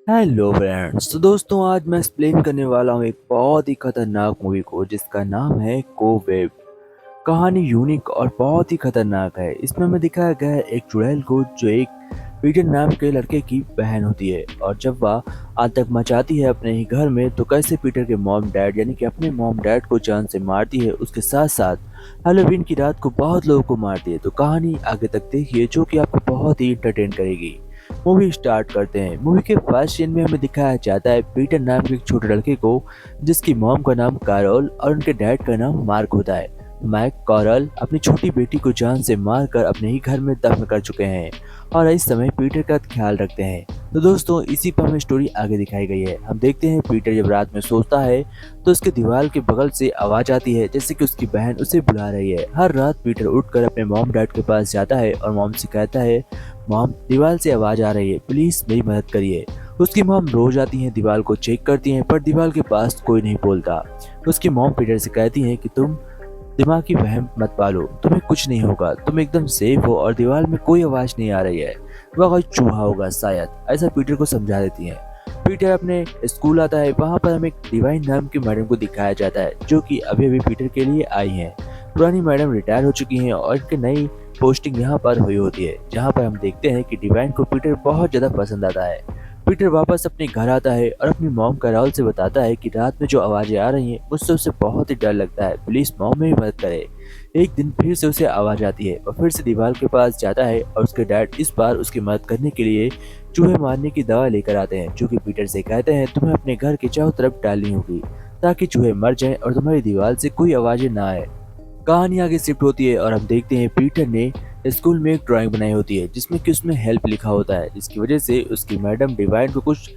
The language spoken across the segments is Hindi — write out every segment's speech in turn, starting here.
Hello friends. तो दोस्तों आज मैं एक्सप्लेन करने वाला हूँ एक बहुत ही खतरनाक मूवी को जिसका नाम है कोवेब। कहानी यूनिक और बहुत ही खतरनाक है। इसमें हमें दिखाया गया है एक चुड़ैल को जो एक पीटर नाम के लड़के की बहन होती है, और जब वह आतंक मचाती है अपने ही घर में तो कैसे पीटर के मॉम डैड यानी कि अपने मॉम डैड को जान से मारती है, उसके साथ साथ हैलोवीन की रात को बहुत लोगों को मारती है। तो कहानी आगे तक देखिए जो कि आपको बहुत ही इंटरटेन करेगी। मूवी स्टार्ट करते हैं। मूवी के फर्स्ट सीन में हमें दिखाया जाता है पीटर नाम के एक छोटे लड़के को जिसकी मॉम का नाम कैरोल और उनके डैड का नाम मार्क होता है। मैक कैरोल अपनी छोटी बेटी को जान से मारकर अपने ही घर में दफन कर चुके हैं और इस समय पीटर का ख्याल रखते हैं। तो दोस्तों इसी पर हमें स्टोरी आगे दिखाई गई है। हम देखते हैं पीटर जब रात में सोता है तो उसके दीवार के बगल से आवाज आती है जैसे कि उसकी बहन उसे बुला रही है। हर रात पीटर उठकर अपने मॉम डैड के पास जाता है और मॉम से कहता है, मॉम दीवार से आवाज आ रही है, प्लीज मेरी मदद करिए। उसकी मॉम रोज आती हैं, दीवार को चेक करती हैं पर दीवार के पास कोई नहीं बोलता। उसकी मॉम पीटर से कहती है कि तुम दिमाग की वहम मत पालो, तुम्हें कुछ नहीं होगा, तुम एकदम सेफ हो और दीवार में कोई आवाज नहीं आ रही है, वह कोई चूहा होगा शायद, ऐसा पीटर को समझा देती है। पीटर अपने स्कूल आता है। वहाँ पर हमें एक डिवाइन नाम की मैडम को दिखाया जाता है जो कि अभी अभी पीटर के लिए आई हैं। पुरानी मैडम रिटायर हो चुकी हैं और इनकी नई पोस्टिंग यहाँ पर हुई होती है, जहाँ पर हम देखते हैं कि डिवाइन को पीटर बहुत ज्यादा पसंद आता है। पीटर वापस अपने घर आता है और अपनी मॉम कैरोल से बताता है कि रात में जो आवाजें आ रही हैं मुझसे उसे बहुत ही डर लगता है, प्लीज मॉम मेरी मदद करे। एक दिन फिर से उसे आवाज आती है और फिर से दीवार के पास जाता है और उसके डैड इस बार उसकी मदद करने के लिए चूहे मारने की दवा लेकर आते हैं, जो कि पीटर से कहते हैं तुम्हें अपने घर के चारों तरफ डालनी होगी ताकि चूहे मर जाएं और तुम्हारी दीवार से कोई आवाजें ना आए। कहानी आगे शिफ्ट होती है और हम देखते हैं पीटर ने स्कूल में एक ड्राइंग बनाई होती है जिसमें कि उसमें हेल्प लिखा होता है, जिसकी वजह से उसकी मैडम डिवाइन को कुछ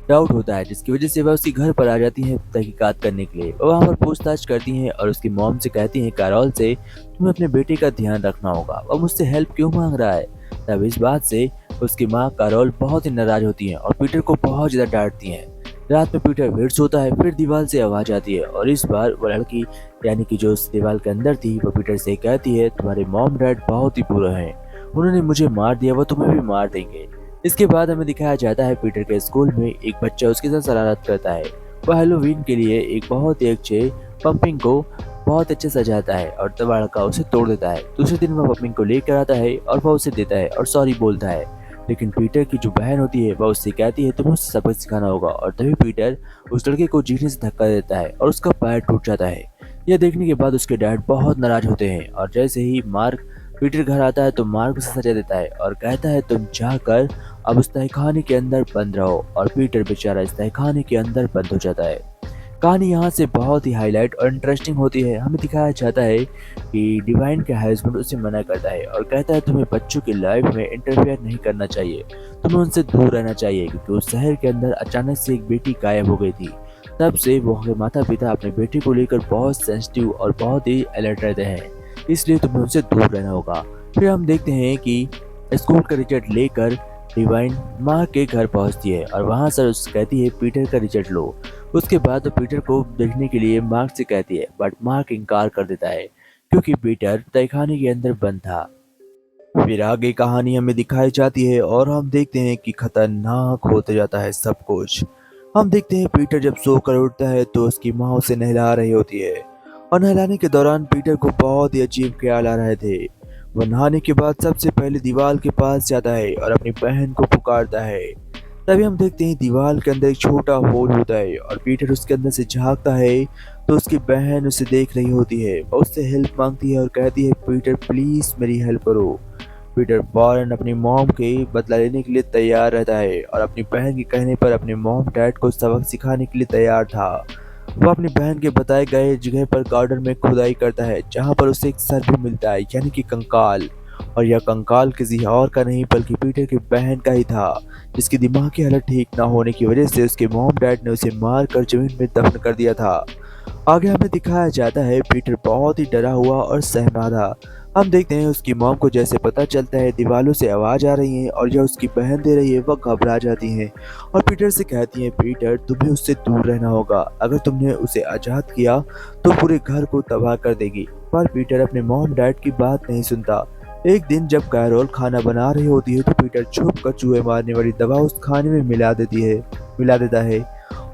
डाउट होता है, जिसकी वजह से वह उसके घर पर आ जाती है तहकीकात करने के लिए। वो वहाँ पर पूछताछ करती हैं और उसकी मॉम से कहती हैं कैरोल से तुम्हें अपने बेटे का ध्यान रखना होगा, वह मुझसे हेल्प क्यों मांग रहा है। तब इस बात से उसकी माँ कैरोल बहुत ही नाराज होती है और पीटर को बहुत ज्यादा डांटती हैं। रात में पीटर फिर सोता है, फिर दीवार से आवाज आती है और इस बार वो लड़की यानी कि जो उस दीवार के अंदर थी वो पीटर से कहती है तुम्हारे मॉम डैड बहुत ही बुरे हैं, उन्होंने मुझे मार दिया, वो तुम्हें भी मार देंगे। इसके बाद हमें दिखाया जाता है पीटर के स्कूल में एक बच्चा उसके साथ शरारत करता है। वह हेलोवीन के लिए एक बहुत ही अच्छे पंपिंग को बहुत अच्छे सजाता है और तब लड़का उसे तोड़ देता है। दूसरे दिन वह पंपिंग को लेकर आता है और वह उसे देता है और सॉरी बोलता है, लेकिन पीटर की जो बहन होती है वह उससे कहती है तुम्हें उसे सबक सिखाना होगा, और तभी पीटर उस लड़के को जीने से धक्का देता है और उसका पैर टूट जाता है। यह देखने के बाद उसके डैड बहुत नाराज होते हैं और जैसे ही मार्क पीटर घर आता है तो मार्क उसे सजा देता है और कहता है तुम जाकर अब उस तहखाने के अंदर बंद रहो, और पीटर बेचारा इस तहखाने के अंदर बंद हो जाता है। कहानी यहाँ से बहुत ही हाईलाइट और इंटरेस्टिंग होती है। हमें दिखाया जाता है कि डिवाइन के हस्बैंड उसे मना करता है और कहता है तुम्हें बच्चों की लाइफ में इंटरफेयर नहीं करना चाहिए, तुम्हें उनसे दूर रहना चाहिए, क्योंकि उस शहर के अंदर अचानक से एक बेटी गायब हो गई थी। तब से वो के माता पिता अपने बेटे को लेकर बहुत सेंसिटिव और बहुत ही अलर्ट रहते हैं, इसलिए तुम्हें उनसे दूर रहना होगा। फिर हम देखते हैं कि स्कूल का रिजल्ट लेकर डिवाइन माँ के घर पहुंचती है और वहां से उसे कहती है पीटर का रिजल्ट लो। उसके बाद वो पीटर को देखने के लिए मार्क से कहती है, बट मार्क इनकार कर देता है क्योंकि पीटर तहखाने के अंदर बंद था। फिर आगे कहानी हमें दिखाई जाती है और हम देखते हैं कि खतरनाक होते जाता है सब कुछ। हम देखते हैं पीटर जब सोकर उठता है तो उसकी माँ उसे नहला रही होती है और नहलाने के दौरान पीटर को बहुत ही अजीब ख्याल आ रहे थे। वह नहाने के बाद सबसे पहले दीवार के पास जाता है और अपनी बहन को पुकारता है। तभी हम देखते हैं दीवार के अंदर एक छोटा होल होता है और पीटर उसके अंदर से झांकता है तो उसकी बहन उसे देख रही होती है। वह उससे हेल्प मांगती है और कहती है पीटर प्लीज मेरी हेल्प करो। पीटर फौरन अपनी मॉम के बदला लेने के लिए तैयार रहता है और अपनी बहन के कहने पर अपने मॉम डैड को सबक सिखाने के लिए तैयार था। वह अपनी बहन के बताए गए जगह पर गार्डन में खुदाई करता है जहां पर उसे एक सर भी मिलता है यानी कि कंकाल, और यह कंकाल किसी और का नहीं बल्कि पीटर की बहन का ही था, जिसकी दिमागी हालत ठीक न होने की वजह से उसके मॉम डैड ने उसे मार कर जमीन में दफन कर दिया था। आगे हमें दिखाया जाता है पीटर बहुत ही डरा हुआ और सहमा था। हम देखते हैं उसकी मॉम को जैसे पता चलता है दीवालों से आवाज आ रही है और जो उसकी बहन दे रही है वह घबरा जाती है और पीटर से कहती है पीटर तुम्हें उससे दूर रहना होगा, अगर तुमने उसे आजाद किया तो पूरे घर को तबाह कर देगी। पर पीटर अपने मॉम डैड की बात नहीं सुनता। एक दिन जब कैरोल खाना बना रही होती है तो पीटर छुप कर चूहे मारने वाली दवा उस खाने में मिला देती है। मिला देता है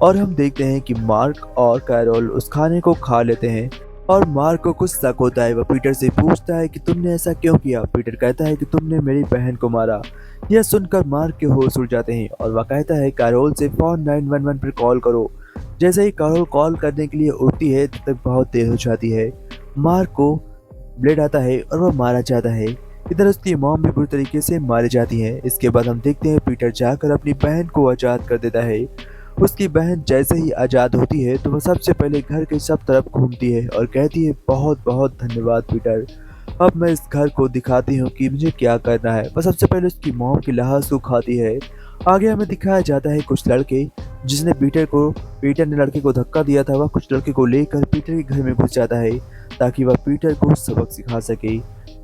और हम देखते हैं कि मार्क और कैरोल उस खाने को खा लेते हैं और मार्क को कुछ शक होता है। वह पीटर से पूछता है कि तुमने ऐसा क्यों किया। पीटर कहता है कि तुमने मेरी बहन को मारा। यह सुनकर मार्क के होश उड़ जाते हैं और वह कहता है कैरोल से फोन 911 पर कॉल करो। जैसे ही कैरोल कॉल करने के लिए उठती है तब तक बहुत देर हो जाती है। मार्क को ब्लेड आता है और वह मारा जाता है। इधर उसकी मॉम भी बुरी तरीके से मारी जाती है। इसके बाद हम देखते हैं पीटर जाकर अपनी बहन को आज़ाद कर देता है। उसकी बहन जैसे ही आज़ाद होती है तो वह सबसे पहले घर के सब तरफ घूमती है और कहती है बहुत बहुत धन्यवाद पीटर, अब मैं इस घर को दिखाती हूँ कि मुझे क्या करना है। वह सबसे पहले उसकी मॉम की लाश को खाती है। आगे हमें दिखाया जाता है कुछ लड़के जिसने पीटर ने लड़के को धक्का दिया था, वह कुछ लड़के को लेकर पीटर के घर में घुस जाता है ताकि वह पीटर को सबक सिखा सके।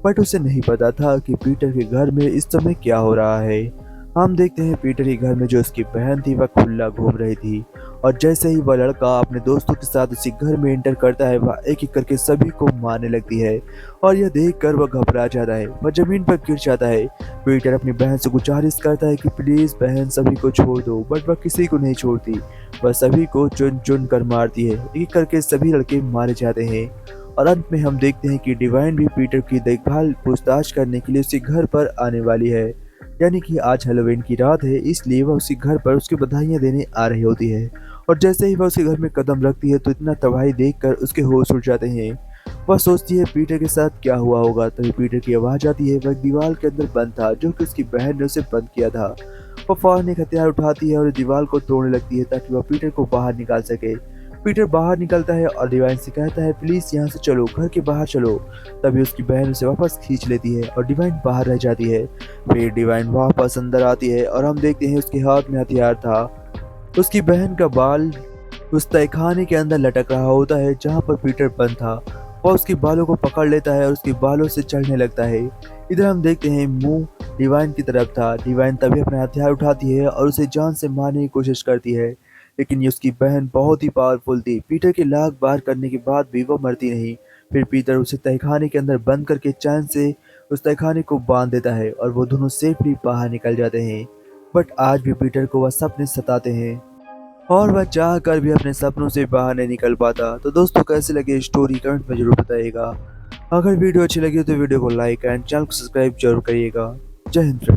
बट उसे नहीं पता था कि पीटर के घर में इस समय क्या हो रहा है। हम देखते हैं पीटर के घर में जो उसकी बहन थी वह खुला घूम रही थी और जैसे ही वह लड़का अपने दोस्तों के साथ उसी घर में एंटर करता है वह एक एक करके सभी को मारने लगती है और यह देखकर वह घबरा जाता है, वह जमीन पर गिर जाता है। पीटर अपनी बहन से गुजारिश करता है कि प्लीज बहन सभी को छोड़ दो, बट वह किसी को नहीं छोड़ती। वह सभी को चुन चुन कर मारती है। एक करके सभी लड़के मारे जाते हैं और अंत में हम देखते हैं कि डिवाइन भी पीटर की देखभाल पूछताछ करने के लिए उसके घर पर आने वाली है। यानी कि आज हैलोवीन की रात है, इसलिए वह उसके घर पर उसकी बधाइयाँ देने आ रही होती है और जैसे ही वह उसके घर में कदम रखती है तो इतना तबाही देखकर उसके होश उड़ जाते हैं। वह सोचती है पीटर के साथ क्या हुआ होगा। तभी पीटर की आवाज़ आती है। वह एक दीवार के अंदर बंद था जो कि उसकी बहन ने उसे बंद किया था। वह फौरन एक हथियार उठाती है और दीवार को तोड़ने लगती है ताकि वह पीटर को बाहर निकाल सके। पीटर बाहर निकलता है और डिवाइन से कहता है प्लीज यहाँ से चलो, घर के बाहर चलो। तभी उसकी बहन उसे वापस खींच लेती है और डिवाइन बाहर रह जाती है। फिर डिवाइन वापस अंदर आती है और हम देखते हैं उसके हाथ में हथियार था। उसकी बहन का बाल उस तहखाने के अंदर लटक रहा होता है जहाँ पर पीटर बंद था। वह उसके बालों को पकड़ लेता है और उसके बालों से चढ़ने लगता है। इधर हम देखते हैं मुंह डिवाइन की तरफ था। डिवाइन तभी अपना हथियार उठाती है और उसे जान से मारने की कोशिश करती है, लेकिन ये उसकी बहन बहुत ही पावरफुल थी। पीटर के लाख बार करने के बाद भी वो मरती नहीं। फिर पीटर उसे तहखाने के अंदर बंद करके चैन से उस तहखाने को बांध देता है और वो दोनों सेफली बाहर निकल जाते हैं। बट आज भी पीटर को वह सपने सताते हैं और वह चाह कर भी अपने सपनों से बाहर नहीं निकल पाता। तो दोस्तों कैसे लगे स्टोरी कमेंट में जरूर बताइएगा। अगर वीडियो अच्छी लगी तो वीडियो को लाइक एंड चैनल को सब्सक्राइब जरूर करिएगा। जय हिंद।